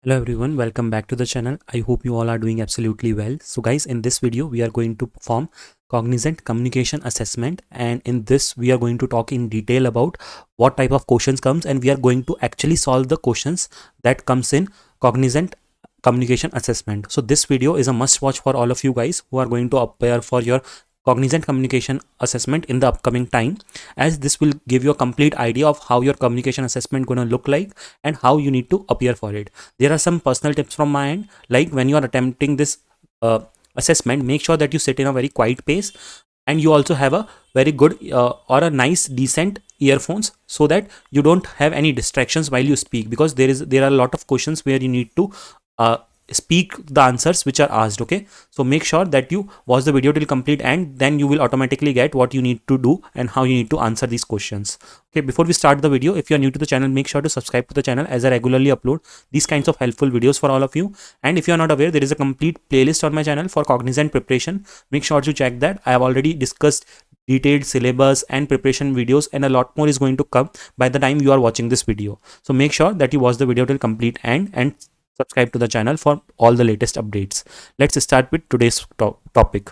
Hello everyone, welcome back to the channel. I hope you all are doing absolutely well. So guys, in this video we are going to perform Cognizant Communication Assessment, and in this we are going to talk in detail about what type of questions comes, and we are going to actually solve the questions that comes in Cognizant Communication Assessment. So this video is a must watch for all of you guys who are going to appear for your Cognizant Communication Assessment in the upcoming time, as this will give you a complete idea of how your communication assessment going to look like and how you need to appear for it. There are some personal tips from my end, like when you are attempting this uh, assessment, make sure that you sit in a very quiet pace, and you also have a very good or a nice decent earphones, so that you don't have any distractions while you speak, because there are a lot of questions where you need to uh, speak the answers which are asked. Okay, so make sure that you watch the video till complete, and then you will automatically get what you need to do and how you need to answer these questions. Okay, before we start the video, if you are new to the channel, make sure to subscribe to the channel, as I regularly upload these kinds of helpful videos for all of you. And if you are not aware, there is a complete playlist on my channel for cognizant preparation. Make sure to check that. I have already discussed detailed syllabus and preparation videos, and a lot more is going to come by the time you are watching this video. So make sure that you watch the video till complete and subscribe to the channel for all the latest updates. Let's start with today's topic.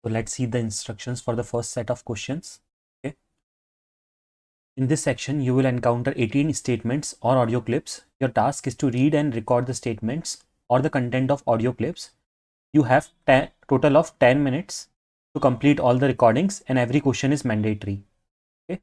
So let's see the instructions for the first set of questions. Okay. In this section, you will encounter 18 statements or audio clips. Your task is to read and record the statements or the content of audio clips. You have total of 10 minutes to complete all the recordings, and every question is mandatory. Okay.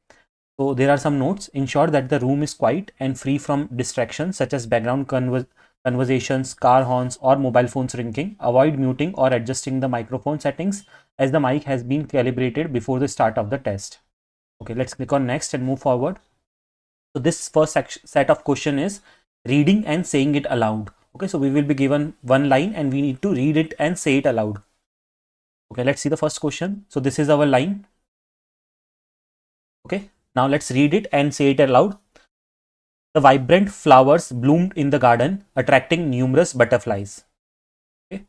So there are some notes. Ensure that the room is quiet and free from distractions such as background conversations, car horns, or mobile phones ringing. Avoid muting or adjusting the microphone settings, as the mic has been calibrated before the start of the test. Okay, let's click on next and move forward. So this first set of question is reading and saying it aloud. Okay, so we will be given one line and we need to read it and say it aloud. Okay, let's see the first question. So this is our line. Okay, now let's read it and say it aloud. The vibrant flowers bloomed in the garden, attracting numerous butterflies. Okay,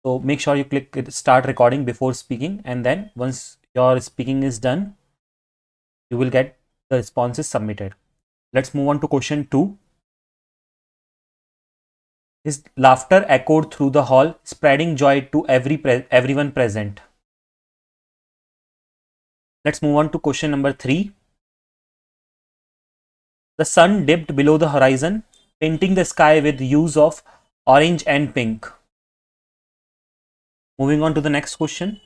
so make sure you click start recording before speaking, and then once your speaking is done, you will get the responses submitted. Let's move on to question 2. His laughter echoed through the hall, spreading joy to everyone present. Let's move on to question number 3. The sun dipped below the horizon, painting the sky with hues of orange and pink. Moving on to the next question.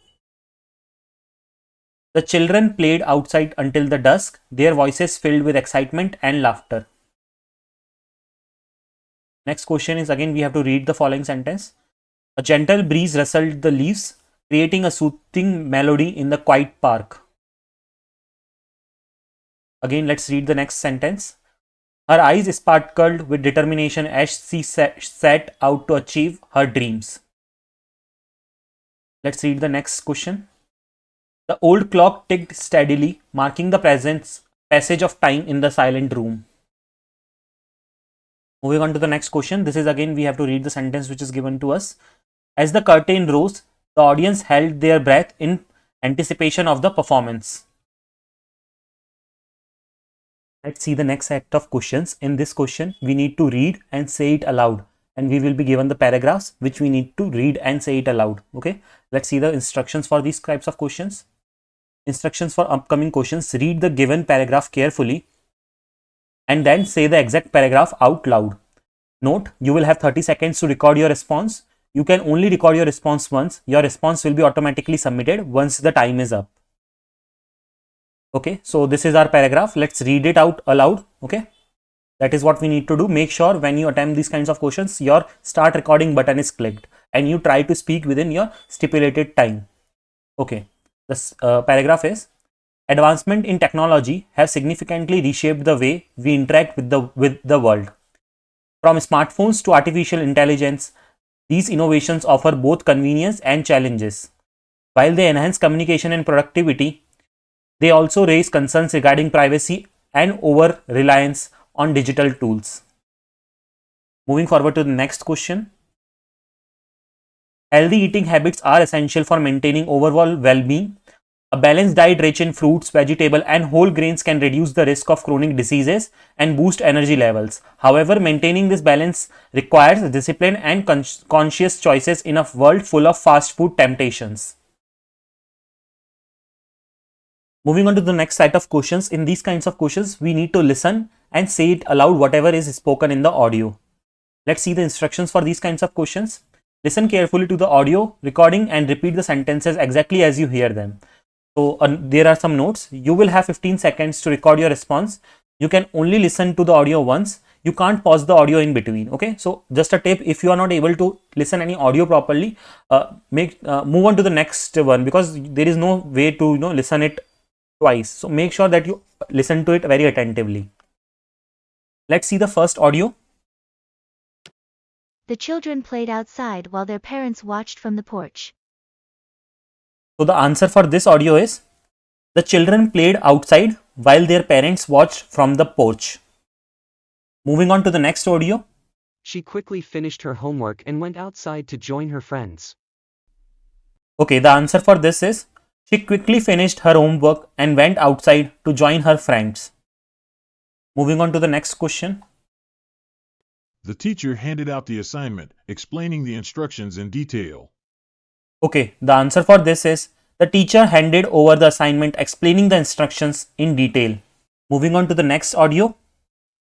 The children played outside until the dusk, their voices filled with excitement and laughter. Next question is, again we have to read the following sentence. A gentle breeze rustled the leaves, creating a soothing melody in the quiet park. Again, let's read the next sentence. Her eyes sparkled with determination as she set out to achieve her dreams. Let's read the next question. The old clock ticked steadily, marking the passage of time in the silent room. Moving on to the next question. This is again we have to read the sentence which is given to us. As the curtain rose, the audience held their breath in anticipation of the performance. Let's see the next set of questions. In this question, we need to read and say it aloud, and we will be given the paragraphs which we need to read and say it aloud. Okay, let's see the instructions for these types of questions. Instructions for upcoming questions. Read the given paragraph carefully and then say the exact paragraph out loud. Note, you will have 30 seconds to record your response. You can only record your response once. Your response will be automatically submitted once the time is up. Okay, so this is our paragraph. Let's read it out aloud. Okay, that is what we need to do. Make sure when you attempt these kinds of questions, your start recording button is clicked and you try to speak within your stipulated time. Okay, this paragraph is: advancement in technology have significantly reshaped the way we interact with the world. From smartphones to artificial intelligence, these innovations offer both convenience and challenges. While they enhance communication and productivity, they also raise concerns regarding privacy and over reliance on digital tools. Moving forward to the next question. Healthy eating habits are essential for maintaining overall well being. A balanced diet rich in fruits, vegetable and whole grains can reduce the risk of chronic diseases and boost energy levels. However, maintaining this balance requires discipline and conscious choices in a world full of fast food temptations. Moving on to the next set of questions. In these kinds of questions, we need to listen and say it aloud whatever is spoken in the audio. Let's see the instructions for these kinds of questions. Listen carefully to the audio recording and repeat the sentences exactly as you hear them. So there are some notes. You will have 15 seconds to record your response. You can only listen to the audio once. You can't pause the audio in between. Okay, so just a tip: if you are not able to listen any audio properly, move on to the next one, because there is no way to listen it twice. So make sure that you listen to it very attentively. Let's see the first audio. The children played outside while their parents watched from the porch. So the answer for this audio is: the children played outside while their parents watched from the porch. Moving on to the next audio. She quickly finished her homework and went outside to join her friends. Okay, the answer for this is: she quickly finished her homework and went outside to join her friends. Moving on to the next question. The teacher handed out the assignment, explaining the instructions in detail. Okay, the answer for this is: the teacher handed over the assignment, explaining the instructions in detail. Moving on to the next audio.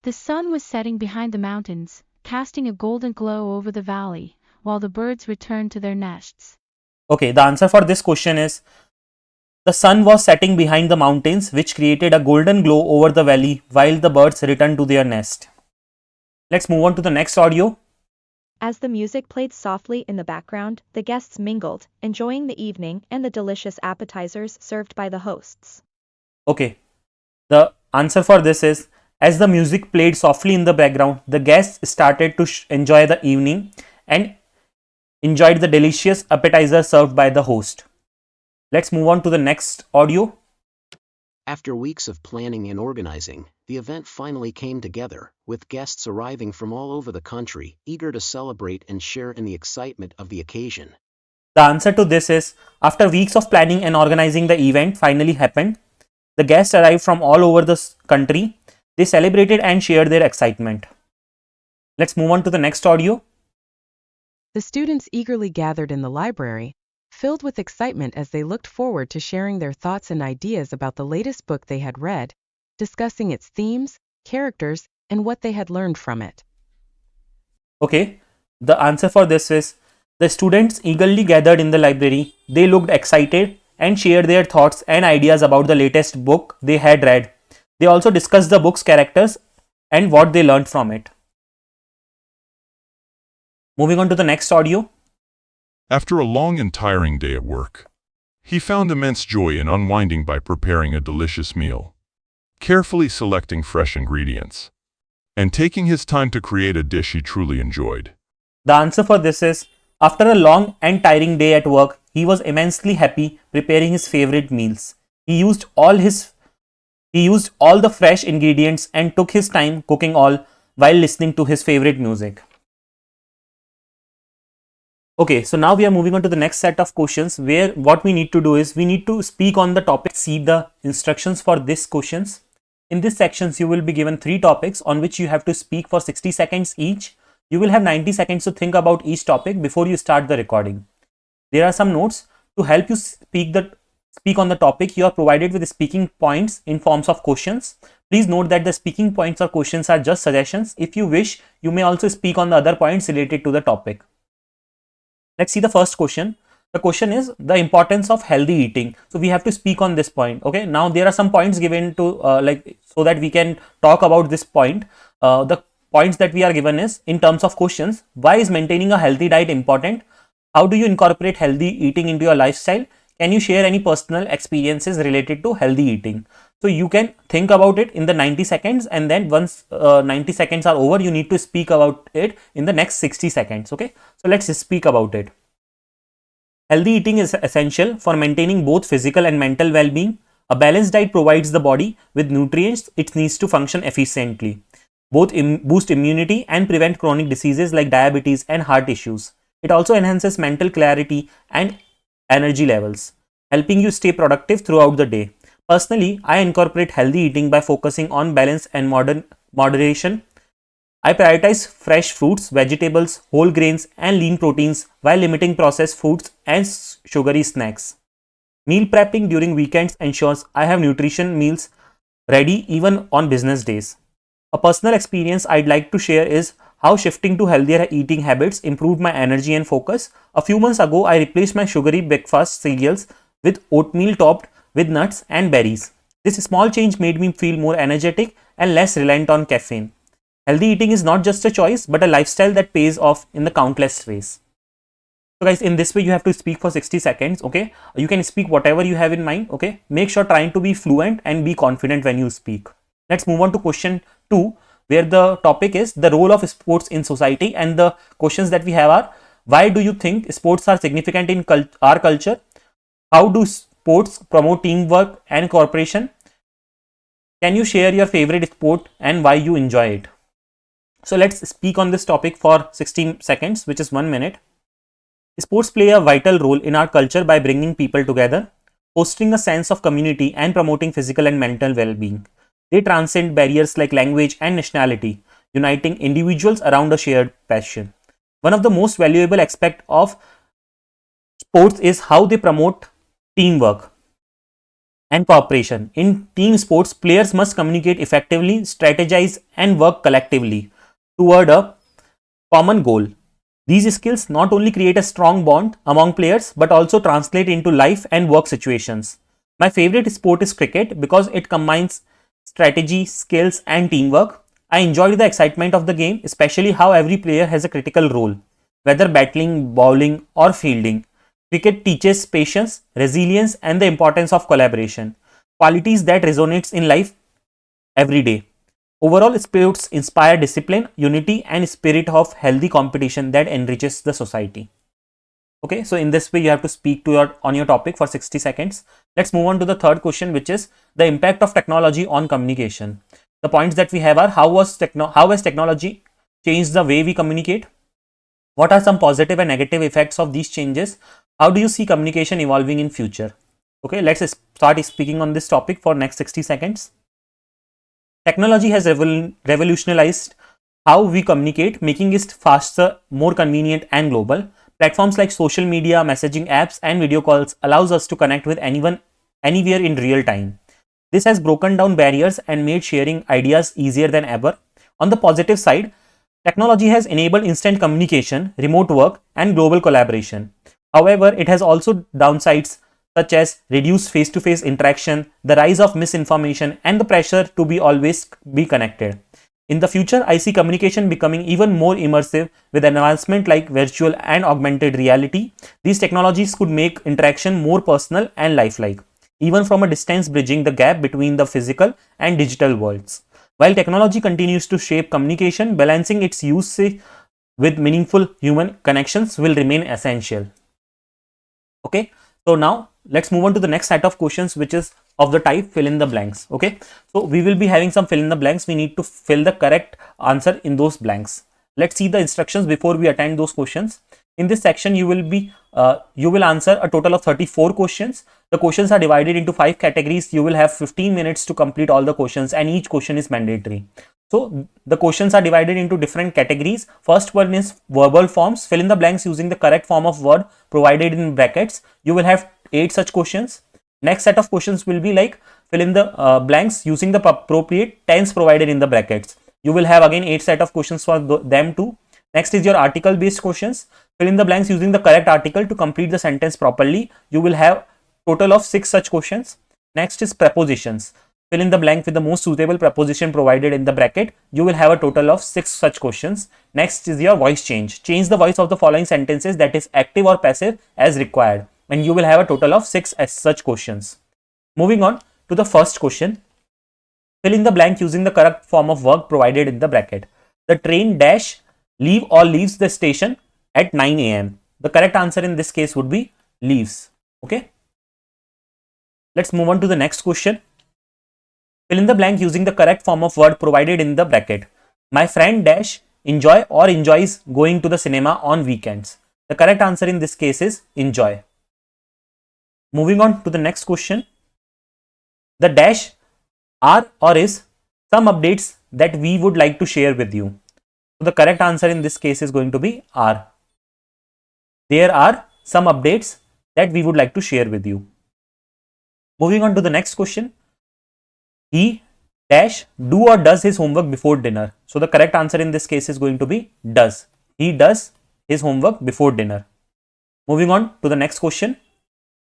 The sun was setting behind the mountains, casting a golden glow over the valley, while the birds returned to their nests. Okay, the answer for this question is: the sun was setting behind the mountains, which created a golden glow over the valley while the birds returned to their nest. Let's move on to the next audio. As the music played softly in the background, the guests mingled, enjoying the evening and the delicious appetizers served by the hosts. Okay, the answer for this is: as the music played softly in the background, the guests started to enjoy the evening and enjoyed the delicious appetizer served by the host. Let's move on to the next audio. After weeks of planning and organizing, the event finally came together, with guests arriving from all over the country, eager to celebrate and share in the excitement of the occasion. The answer to this is: after weeks of planning and organizing, the event finally happened. The guests arrived from all over the country. They celebrated and shared their excitement. Let's move on to the next audio. The students eagerly gathered in the library, filled with excitement as they looked forward to sharing their thoughts and ideas about the latest book they had read, discussing its themes, characters, and what they had learned from it. Okay, the answer for this is: the students eagerly gathered in the library. They looked excited and shared their thoughts and ideas about the latest book they had read. They also discussed the book's characters and what they learned from it. Moving on to the next audio. After a long and tiring day at work, he found immense joy in unwinding by preparing a delicious meal, carefully selecting fresh ingredients, and taking his time to create a dish he truly enjoyed. The answer for this is: after a long and tiring day at work, he was immensely happy preparing his favorite meals. He used all the fresh ingredients and took his time cooking all while listening to his favorite music. Okay, so now we are moving on to the next set of questions, where what we need to do is we need to speak on the topic. See the instructions for these questions. In this sections, you will be given 3 topics on which you have to speak for 60 seconds each. You will have 90 seconds to think about each topic before you start the recording. There are some notes to help you speak on the topic. You are provided with speaking points in forms of questions. Please note that the speaking points or questions are just suggestions. If you wish, you may also speak on the other points related to the topic. Let's see the first question. The question is the importance of healthy eating. So we have to speak on this point. Okay. Now there are some points given to so that we can talk about this point. The points that we are given is in terms of questions. Why is maintaining a healthy diet important? How do you incorporate healthy eating into your lifestyle? Can you share any personal experiences related to healthy eating? So you can think about it in the 90 seconds, and then once 90 seconds are over, you need to speak about it in the next 60 seconds. Okay. So let's speak about it. Healthy eating is essential for maintaining both physical and mental well-being. A balanced diet provides the body with nutrients it needs to function efficiently. Both boost immunity and prevent chronic diseases like diabetes and heart issues. It also enhances mental clarity and energy levels. helping you stay productive throughout the day. Personally, I incorporate healthy eating by focusing on balance and moderation. I prioritize fresh fruits, vegetables, whole grains, and lean proteins while limiting processed foods and sugary snacks. Meal prepping during weekends ensures I have nutrition meals ready even on business days. A personal experience I'd like to share is how shifting to healthier eating habits improved my energy and focus. A few months ago, I replaced my sugary breakfast cereals with oatmeal topped with nuts and berries. This small change made me feel more energetic and less reliant on caffeine. Healthy eating is not just a choice, but a lifestyle that pays off in the countless ways. So guys, in this way, you have to speak for 60 seconds, okay? You can speak whatever you have in mind, okay? Make sure trying to be fluent and be confident when you speak. Let's move on to question 2, where the topic is the role of sports in society, and the questions that we have are: why do you think sports are significant in our culture? How do sports promote teamwork and cooperation? Can you share your favorite sport and why you enjoy it? So let's speak on this topic for 16 seconds, which is 1 minute. Sports play a vital role in our culture by bringing people together, fostering a sense of community, and promoting physical and mental well-being. They transcend barriers like language and nationality, uniting individuals around a shared passion. One of the most valuable aspects of sports is how they promote teamwork and cooperation. In team sports, players must communicate effectively, strategize, and work collectively toward a common goal. These skills not only create a strong bond among players but also translate into life and work situations. My favorite sport is cricket because it combines strategy, skills, and teamwork. I enjoy the excitement of the game, especially how every player has a critical role, whether battling, bowling, or fielding. Cricket teaches patience, resilience, and the importance of collaboration, qualities that resonates in life every day. Overall, sports inspire discipline, unity, and spirit of healthy competition that enriches the society. Okay, so in this way, you have to speak to your topic for 60 seconds. Let's move on to the third question, which is the impact of technology on communication. The points that we have are: how has technology changed the way we communicate? What are some positive and negative effects of these changes? How do you see communication evolving in future? Okay, let's start speaking on this topic for next 60 seconds. Technology has revolutionized how we communicate, making it faster, more convenient, and global. Platforms like social media, messaging apps, and video calls allows us to connect with anyone, anywhere in real time. This has broken down barriers and made sharing ideas easier than ever. On the positive side, technology has enabled instant communication, remote work, and global collaboration. However, it has also downsides such as reduced face-to-face interaction, the rise of misinformation, and the pressure to be always be connected. In the future, I see communication becoming even more immersive with advancement like virtual and augmented reality. These technologies could make interaction more personal and lifelike, even from a distance, bridging the gap between the physical and digital worlds. While technology continues to shape communication, balancing its use with meaningful human connections will remain essential. Okay, so now let's move on to the next set of questions, which is of the type fill in the blanks. Okay, so we will be having some fill in the blanks. We need to fill the correct answer in those blanks. Let's see the instructions before we attend those questions. In this section, you will answer a total of 34 questions. The questions are divided into 5 categories. You will have 15 minutes to complete all the questions, and each question is mandatory. So the questions are divided into different categories. First one is verbal forms. Fill in the blanks using the correct form of word provided in brackets. You will have 8 such questions. Next set of questions will be like fill in the blanks using the appropriate tense provided in the brackets. You will have again 8 set of questions for them too. Next is your article based questions. Fill in the blanks using the correct article to complete the sentence properly. You will have total of 6 such questions. Next is prepositions. Fill in the blank with the most suitable preposition provided in the bracket. You will have a total of 6 such questions. Next is your voice change. Change the voice of the following sentences, that is active or passive, as required. And you will have a total of 6 as such questions. Moving on to the first question. Fill in the blank using the correct form of verb provided in the bracket. The train dash leave or leaves the station at 9 a.m. The correct answer in this case would be leaves. Okay. Let's move on to the next question. Fill in the blank using the correct form of word provided in the bracket. My friend dash enjoy or enjoys going to the cinema on weekends. The correct answer in this case is enjoy. Moving on to the next question. The dash are or is some updates that we would like to share with you. So the correct answer in this case is going to be are. There are some updates that we would like to share with you. Moving on to the next question. He dash do or does his homework before dinner. So the correct answer in this case is going to be does. He does his homework before dinner. Moving on to the next question.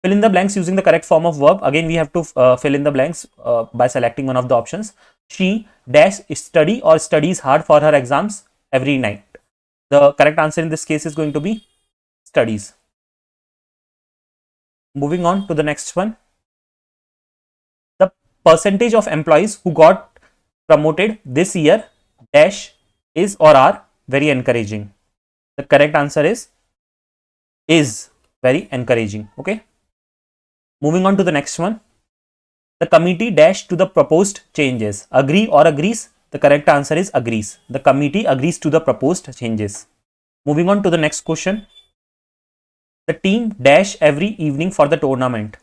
Fill in the blanks using the correct form of verb. Again, we have to fill in the blanks by selecting one of the options. She dash study or studies hard for her exams every night. The correct answer in this case is going to be studies. Moving on to the next one. The percentage of employees who got promoted this year dash is or are very encouraging. The correct answer is very encouraging. Okay. Moving on to the next one. The committee dash to the proposed changes. Agree or agrees? The correct answer is agrees. The committee agrees to the proposed changes. Moving on to the next question. The team dash every evening for the tournament.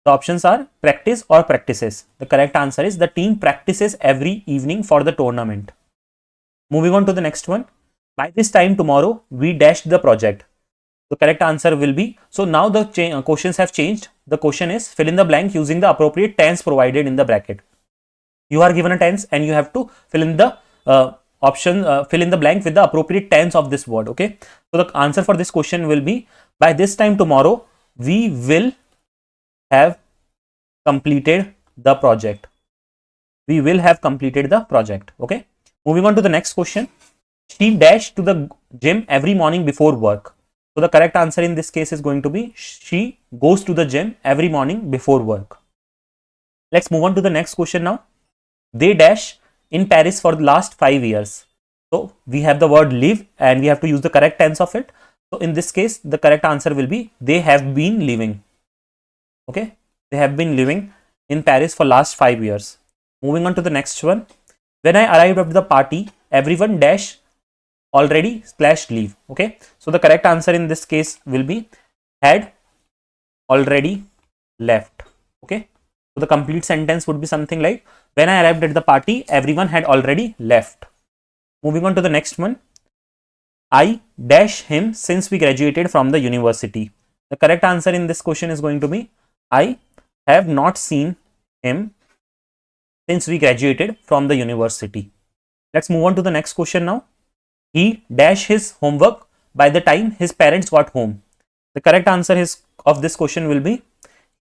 The options are practice or practices. The correct answer is the team practices every evening for the tournament. Moving on to the next one. By this time tomorrow, we dashed the project. The correct answer will be, so now the questions have changed. The question is fill in the blank using the appropriate tense provided in the bracket. You are given a tense and you have to fill in the fill in the blank with the appropriate tense of this word. Okay. So the answer for this question will be, by this time tomorrow, we will have completed the project. We will have completed the project. Okay. Moving on to the next question. She dashed to the gym every morning before work. So the correct answer in this case is going to be she goes to the gym every morning before work. Let's move on to the next question now. They dash in Paris for the last 5 years. So we have the word live and we have to use the correct tense of it. So in this case, the correct answer will be they have been living. Okay. They have been living in Paris for last 5 years. Moving on to the next one. When I arrived at the party, everyone dash already / leave. Okay. So the correct answer in this case will be had already left. Okay. So the complete sentence would be something like, when I arrived at the party, everyone had already left. Moving on to the next one. I dash him since we graduated from the university. The correct answer in this question is going to be, I have not seen him since we graduated from the university. Let's move on to the next question now. He dash his homework by the time his parents got home. The correct answer of this question will be,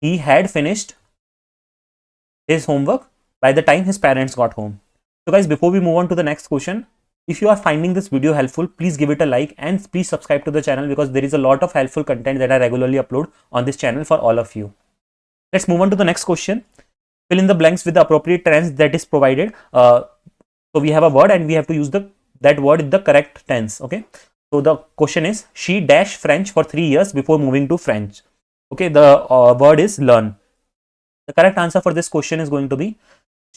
he had finished his homework by the time his parents got home. So guys, before we move on to the next question, if you are finding this video helpful, please give it a like and please subscribe to the channel because there is a lot of helpful content that I regularly upload on this channel for all of you. Let's move on to the next question. Fill in the blanks with the appropriate tense that is provided. So we have a word and we have to use that word in the correct tense. Okay. So the question is, she dash French for 3 years before moving to French. Okay. The word is learn. The correct answer for this question is going to be,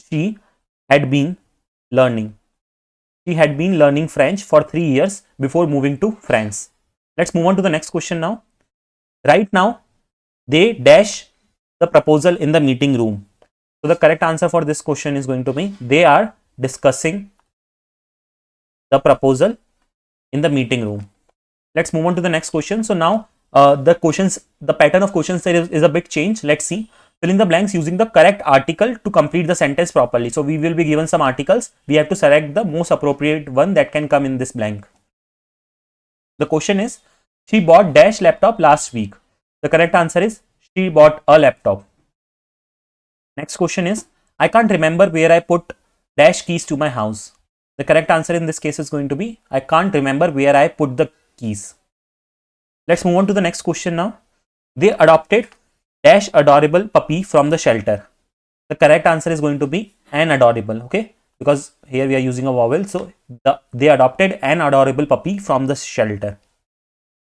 she had been learning. She had been learning French for 3 years before moving to France. Let's move on to the next question now. Right now, they dash the proposal in the meeting room. So the correct answer for this question is going to be, they are discussing the proposal in the meeting room. Let's move on to the next question. So now the pattern of questions is a bit changed. Let's see. Fill in the blanks using the correct article to complete the sentence properly. So we will be given some articles. We have to select the most appropriate one that can come in this blank. The question is, she bought dash laptop last week. The correct answer is, she bought a laptop. Next question is, I can't remember where I put dash keys to my house. The correct answer in this case is going to be, I can't remember where I put the keys. Let's move on to the next question now. They adopted dash adorable puppy from the shelter. The correct answer is going to be an adorable. Okay. Because here we are using a vowel. So they adopted an adorable puppy from the shelter.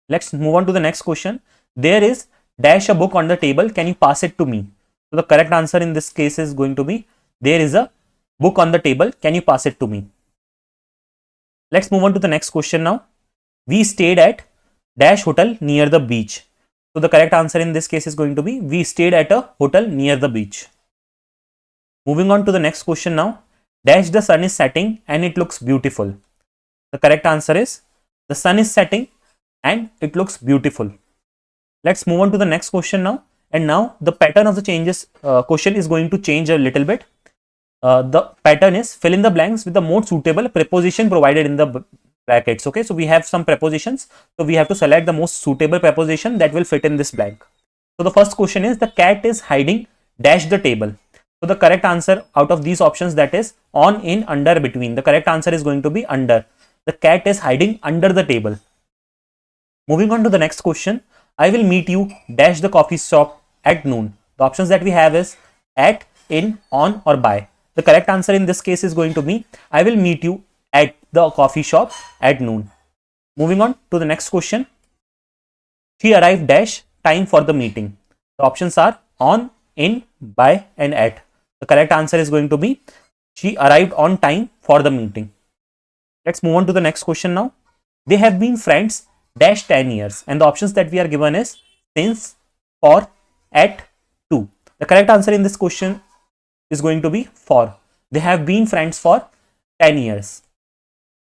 Let's move on to the next question. There is dash a book on the table. Can you pass it to me? So the correct answer in this case is going to be, there is a book on the table. Can you pass it to me? Let's move on to the next question now. We stayed at dash hotel near the beach. So the correct answer in this case is going to be we stayed at a hotel near the beach. Moving on to the next question now. Dash the sun is setting and it looks beautiful. The correct answer is the sun is setting and it looks beautiful. Let's move on to the next question now. And now the pattern of the changes question is going to change a little bit. The pattern is fill in the blanks with the most suitable preposition provided in the brackets. Okay, so we have some prepositions. So we have to select the most suitable preposition that will fit in this blank. So the first question is the cat is hiding dash the table. So the correct answer out of these options, that is on, in, under, between. The correct answer is going to be under. The cat is hiding under the table. Moving on to the next question. I will meet you dash the coffee shop at noon. The options that we have is at, in, on or by. The correct answer in this case is going to be I will meet you at the coffee shop at noon. Moving on to the next question. She arrived dash time for the meeting. The options are on, in, by and at. The correct answer is going to be she arrived on time for the meeting. Let's move on to the next question now. They have been friends dash 10 years, and the options that we are given is since, for, at, to. The correct answer in this question is going to be for. They have been friends for 10 years.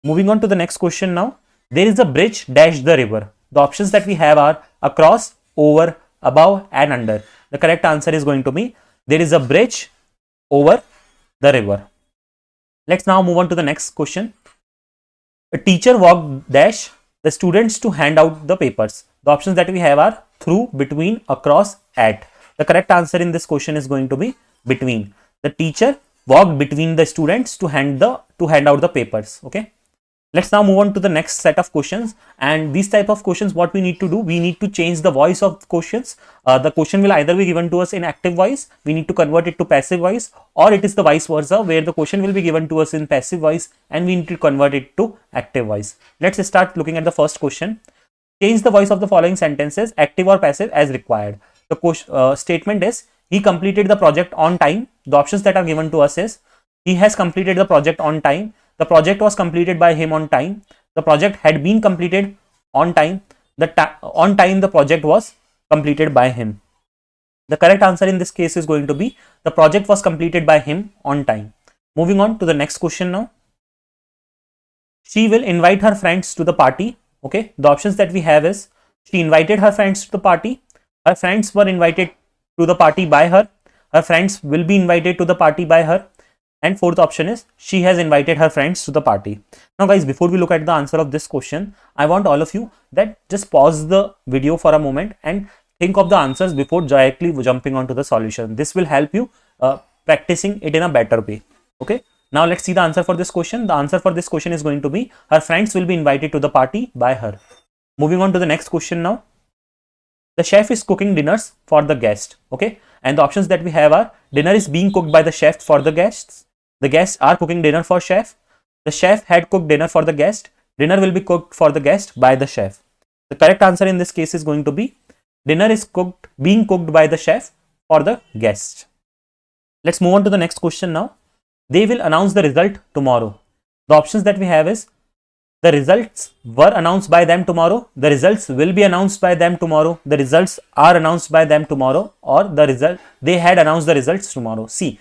Moving on to the next question now. There is a bridge dash the river. The options that we have are across, over, above and under. The correct answer is going to be there is a bridge over the river. Let's now move on to the next question. A teacher walked dash the students to hand out the papers. The options that we have are through, between, across, at. The correct answer in this question is going to be between. The teacher walked between the students to hand out the papers. Okay. Let's now move on to the next set of questions, and these type of questions, what we need to do, we need to change the voice of questions. The question will either be given to us in active voice, we need to convert it to passive voice, or it is the vice versa where the question will be given to us in passive voice and we need to convert it to active voice. Let's start looking at the first question. Change the voice of the following sentences, active or passive, as required. The statement is he completed the project on time. The options that are given to us is he has completed the project on time. The project was completed by him on time. The project had been completed on time. On time the project was completed by him. The correct answer in this case is going to be the project was completed by him on time. Moving on to the next question now. She will invite her friends to the party. Okay, the options that we have is she invited her friends to the party. Her friends were invited to the party by her. Her friends will be invited to the party by her. And fourth option is she has invited her friends to the party. Now guys, before we look at the answer of this question, I want all of you that just pause the video for a moment and think of the answers before directly jumping onto the solution. This will help you practicing it in a better way. Okay. Now let's see the answer for this question. The answer for this question is going to be her friends will be invited to the party by her. Moving on to the next question now. The chef is cooking dinners for the guest. Okay. And the options that we have are dinner is being cooked by the chef for the guests. The guests are cooking dinner for chef. The chef had cooked dinner for the guest. Dinner will be cooked for the guest by the chef. The correct answer in this case is going to be dinner is being cooked by the chef for the guest. Let's move on to the next question now. They will announce the result tomorrow. The options that we have is the results were announced by them tomorrow. The results will be announced by them tomorrow. The results are announced by them tomorrow, or they had announced the results tomorrow. See,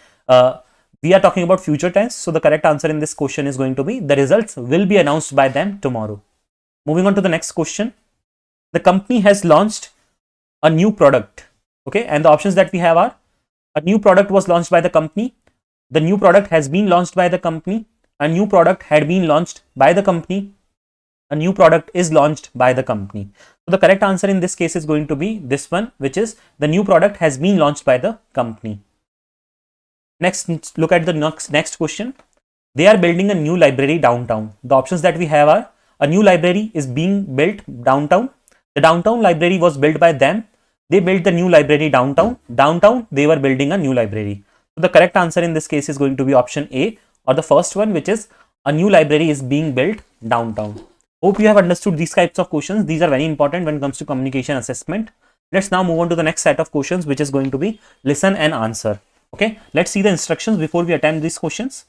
we are talking about future tense. So the correct answer in this question is going to be the results will be announced by them tomorrow. Moving on to the next question. The company has launched a new product. Okay. And the options that we have are a new product was launched by the company. The new product has been launched by the company. A new product had been launched by the company. A new product is launched by the company. So the correct answer in this case is going to be this one, which is the new product has been launched by the company. Next, look at the next question. They are building a new library downtown. The options that we have are a new library is being built downtown. The downtown library was built by them. They built the new library downtown. Downtown, they were building a new library. So the correct answer in this case is going to be option A, or the first one, which is a new library is being built downtown. Hope you have understood these types of questions. These are very important when it comes to communication assessment. Let's now move on to the next set of questions, which is going to be listen and answer. Okay, let's see the instructions before we attempt these questions.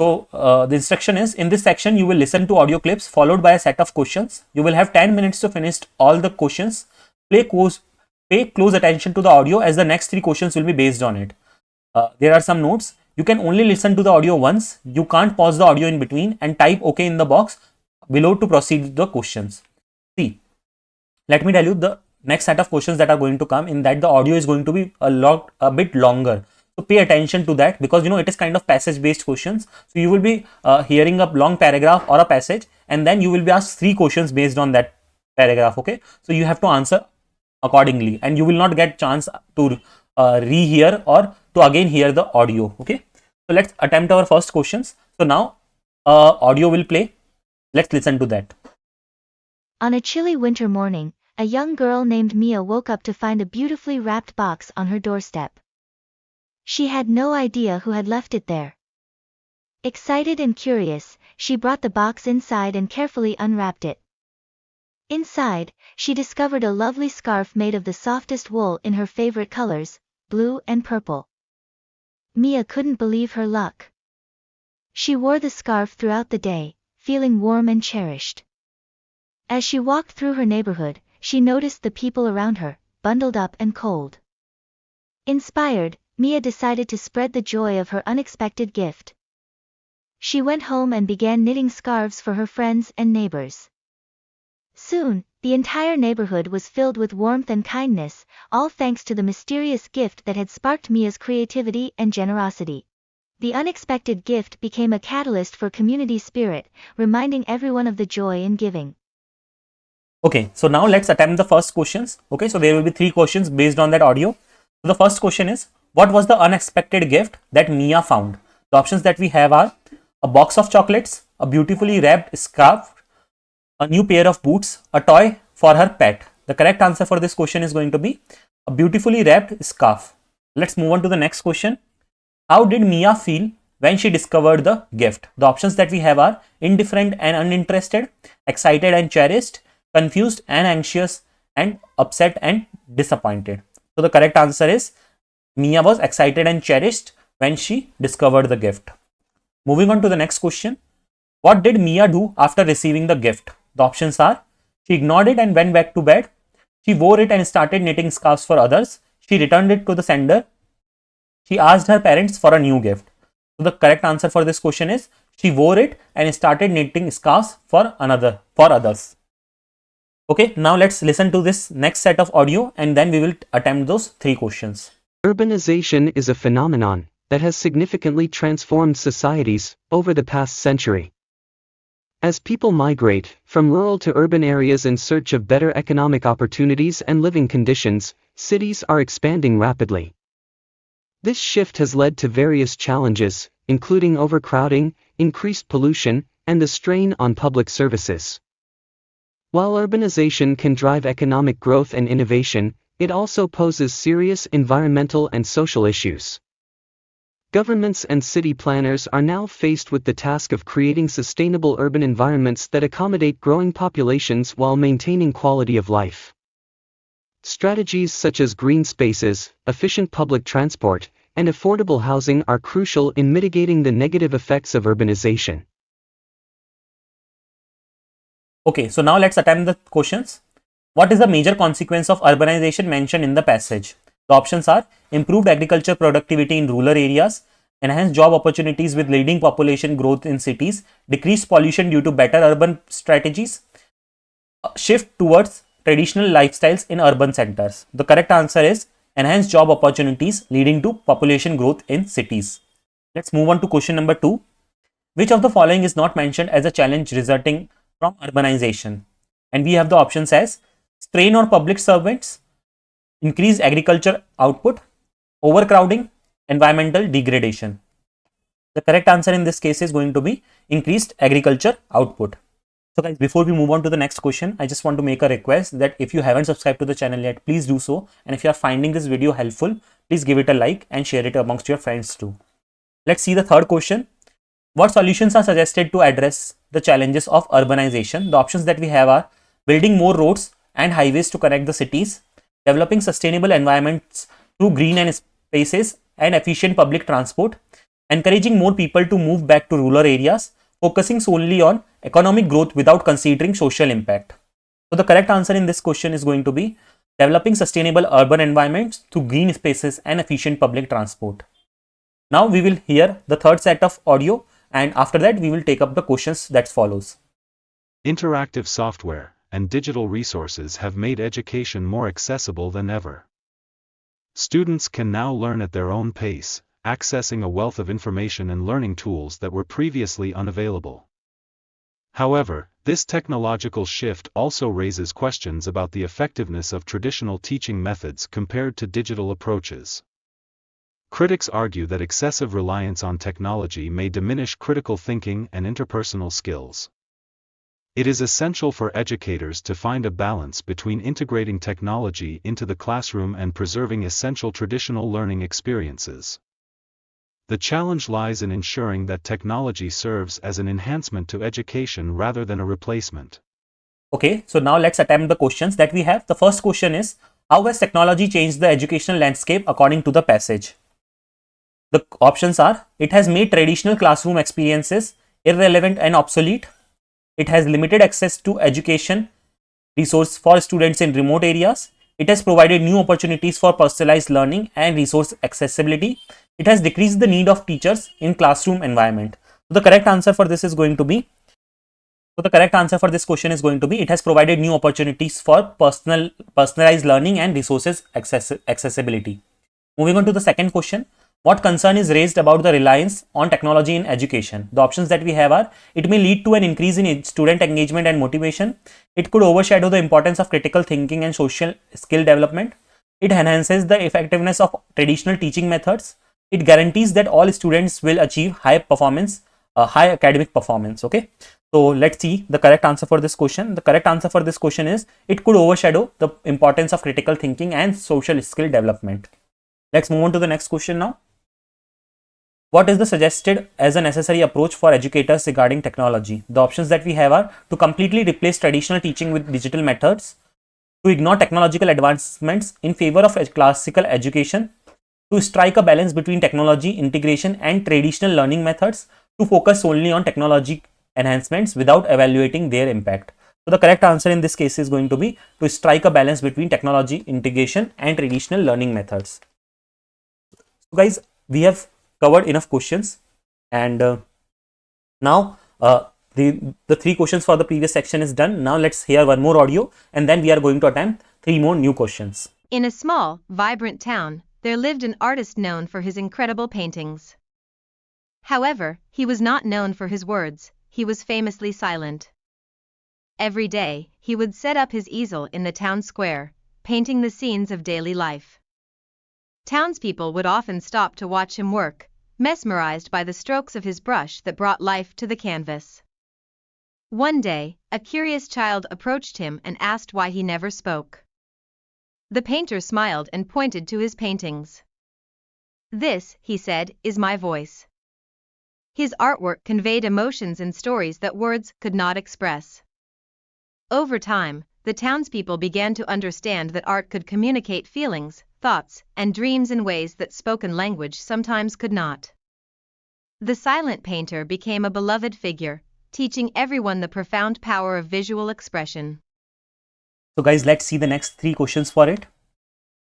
So the instruction is, in this section, you will listen to audio clips followed by a set of questions. You will have 10 minutes to finish all the questions. pay close attention to the audio as the next 3 questions will be based on it. There are some notes. You can only listen to the audio once. You can't pause the audio in between and type OK in the box below to proceed with the questions. See, let me tell you the next set of questions that are going to come, in that the audio is going to be a bit longer. So pay attention to that, because it is kind of passage based questions. So you will be hearing a long paragraph or a passage, and then you will be asked 3 questions based on that paragraph. Okay, so you have to answer accordingly, and you will not get chance to rehear or to again hear the audio. Okay, so let's attempt our first questions. So now audio will play. Let's listen to that. On a chilly winter morning, a young girl named Mia woke up to find a beautifully wrapped box on her doorstep. She had no idea who had left it there. Excited and curious, she brought the box inside and carefully unwrapped it. Inside, she discovered a lovely scarf made of the softest wool in her favorite colors, blue and purple. Mia couldn't believe her luck. She wore the scarf throughout the day, feeling warm and cherished. As she walked through her neighborhood, she noticed the people around her, bundled up and cold. Inspired, Mia decided to spread the joy of her unexpected gift. She went home and began knitting scarves for her friends and neighbors. Soon, the entire neighborhood was filled with warmth and kindness, all thanks to the mysterious gift that had sparked Mia's creativity and generosity. The unexpected gift became a catalyst for community spirit, reminding everyone of the joy in giving. Okay, so now let's attempt the first questions. Okay, so there will be 3 questions based on that audio. So the first question is, what was the unexpected gift that Mia found? The options that we have are a box of chocolates, a beautifully wrapped scarf, a new pair of boots, a toy for her pet. The correct answer for this question is going to be a beautifully wrapped scarf. Let's move on to the next question. How did Mia feel when she discovered the gift? The options that we have are indifferent and uninterested, excited and cherished, confused and anxious, and upset and disappointed. So the correct answer is Mia was excited and cherished when she discovered the gift. Moving on to the next question. What did Mia do after receiving the gift? The options are she ignored it and went back to bed. She wore it and started knitting scarves for others. She returned it to the sender. She asked her parents for a new gift. So the correct answer for this question is she wore it and started knitting scarves for others. Okay, now let's listen to this next set of audio and then we will attempt those 3 questions. Urbanization is a phenomenon that has significantly transformed societies over the past century. As people migrate from rural to urban areas in search of better economic opportunities and living conditions, cities are expanding rapidly. This shift has led to various challenges, including overcrowding, increased pollution, and the strain on public services. While urbanization can drive economic growth and innovation, it also poses serious environmental and social issues. Governments and city planners are now faced with the task of creating sustainable urban environments that accommodate growing populations while maintaining quality of life. Strategies such as green spaces, efficient public transport, and affordable housing are crucial in mitigating the negative effects of urbanization. Okay, so now let's attempt the questions. What is the major consequence of urbanization mentioned in the passage? The options are improved agriculture productivity in rural areas, enhanced job opportunities with leading population growth in cities, decreased pollution due to better urban strategies, shift towards traditional lifestyles in urban centers. The correct answer is enhanced job opportunities leading to population growth in cities. Let's move on to question number 2. Which of the following is not mentioned as a challenge resulting from urbanization? And we have the options as strain on public servants, increased agriculture output, overcrowding, environmental degradation. The correct answer in this case is going to be increased agriculture output. So guys, before we move on to the next question, I just want to make a request that if you haven't subscribed to the channel yet, please do so. And if you are finding this video helpful, please give it a like and share it amongst your friends too. Let's see the third question. What solutions are suggested to address the challenges of urbanization? The options that we have are building more roads and highways to connect the cities, developing sustainable environments through green and spaces and efficient public transport, encouraging more people to move back to rural areas, focusing solely on economic growth without considering social impact. So the correct answer in this question is going to be developing sustainable urban environments through green spaces and efficient public transport. Now we will hear the third set of audio, and after that we will take up the questions that follows. Interactive software and digital resources have made education more accessible than ever. Students can now learn at their own pace, accessing a wealth of information and learning tools that were previously unavailable. However, this technological shift also raises questions about the effectiveness of traditional teaching methods compared to digital approaches. Critics argue that excessive reliance on technology may diminish critical thinking and interpersonal skills. It is essential for educators to find a balance between integrating technology into the classroom and preserving essential traditional learning experiences. The challenge lies in ensuring that technology serves as an enhancement to education rather than a replacement. Okay, so now let's attempt the questions that we have. The first question is, how has technology changed the educational landscape according to the passage? The options are, it has made traditional classroom experiences irrelevant and obsolete. It has limited access to education resource for students in remote areas. It has provided new opportunities for personalized learning and resource accessibility. It has decreased the need of teachers in classroom environment. So the correct answer for this is going to be, it has provided new opportunities for personalized learning and resources accessibility. Moving on to the second question. What concern is raised about the reliance on technology in education? The options that we have are, it may lead to an increase in student engagement and motivation. It could overshadow the importance of critical thinking and social skill development. It enhances the effectiveness of traditional teaching methods. It guarantees that all students will achieve high academic performance. Okay. So let's see the correct answer for this question. The correct answer for this question is, it could overshadow the importance of critical thinking and social skill development. Let's move on to the next question now. What is the suggested as a necessary approach for educators regarding technology? The options that we have are, to completely replace traditional teaching with digital methods, to ignore technological advancements in favor of classical education, to strike a balance between technology integration and traditional learning methods, to focus solely on technology enhancements without evaluating their impact. So the correct answer in this case is going to be, to strike a balance between technology integration and traditional learning methods. So guys, we have covered enough questions, and now the three questions for the previous section is done. Now let's hear one more audio, and then we are going to attempt 3 more new questions. In a small, vibrant town, there lived an artist known for his incredible paintings. However, he was not known for his words. He was famously silent. Every day, he would set up his easel in the town square, painting the scenes of daily life. Townspeople would often stop to watch him work, mesmerized by the strokes of his brush that brought life to the canvas. One day, a curious child approached him and asked why he never spoke. The painter smiled and pointed to his paintings. "This," he said, "is my voice." His artwork conveyed emotions and stories that words could not express. Over time, the townspeople began to understand that art could communicate feelings, thoughts, and dreams in ways that spoken language sometimes could not. The silent painter became a beloved figure, teaching everyone the profound power of visual expression. So guys, let's see the next 3 questions for it.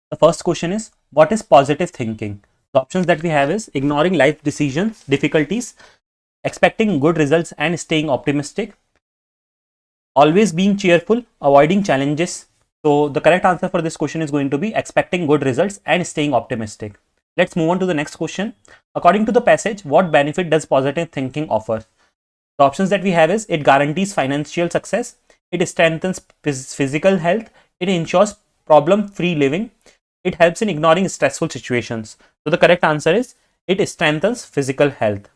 The first question is, what is positive thinking? The options that we have is, ignoring life difficulties, expecting good results and staying optimistic, always being cheerful, avoiding challenges. So the correct answer for this question is going to be expecting good results and staying optimistic. Let's move on to the next question. According to the passage, what benefit does positive thinking offer? The options that we have is, it guarantees financial success, it strengthens physical health, it ensures problem-free living, it helps in ignoring stressful situations. So the correct answer is, it strengthens physical health.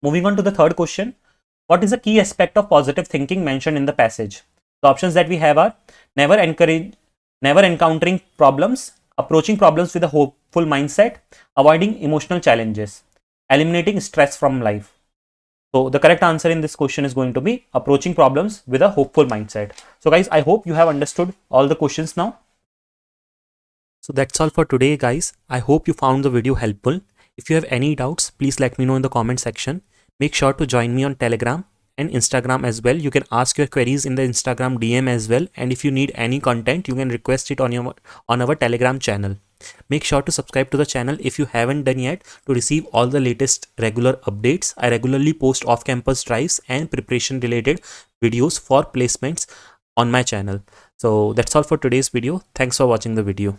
Moving on to the third question. What is a key aspect of positive thinking mentioned in the passage? The options that we have are, never encountering problems, approaching problems with a hopeful mindset, avoiding emotional challenges, eliminating stress from life. So the correct answer in this question is going to be approaching problems with a hopeful mindset. So guys, I hope you have understood all the questions now. So that's all for today guys. I hope you found the video helpful. If you have any doubts, please let me know in the comment section. Make sure to join me on Telegram and Instagram as well. You can ask your queries in the Instagram DM as well, and if you need any content, you can request it on our Telegram channel. Make sure to subscribe to the channel if you haven't done yet to receive all the latest regular updates. I regularly post off-campus drives and preparation related videos for placements on my channel. So that's all for today's video. Thanks for watching the video.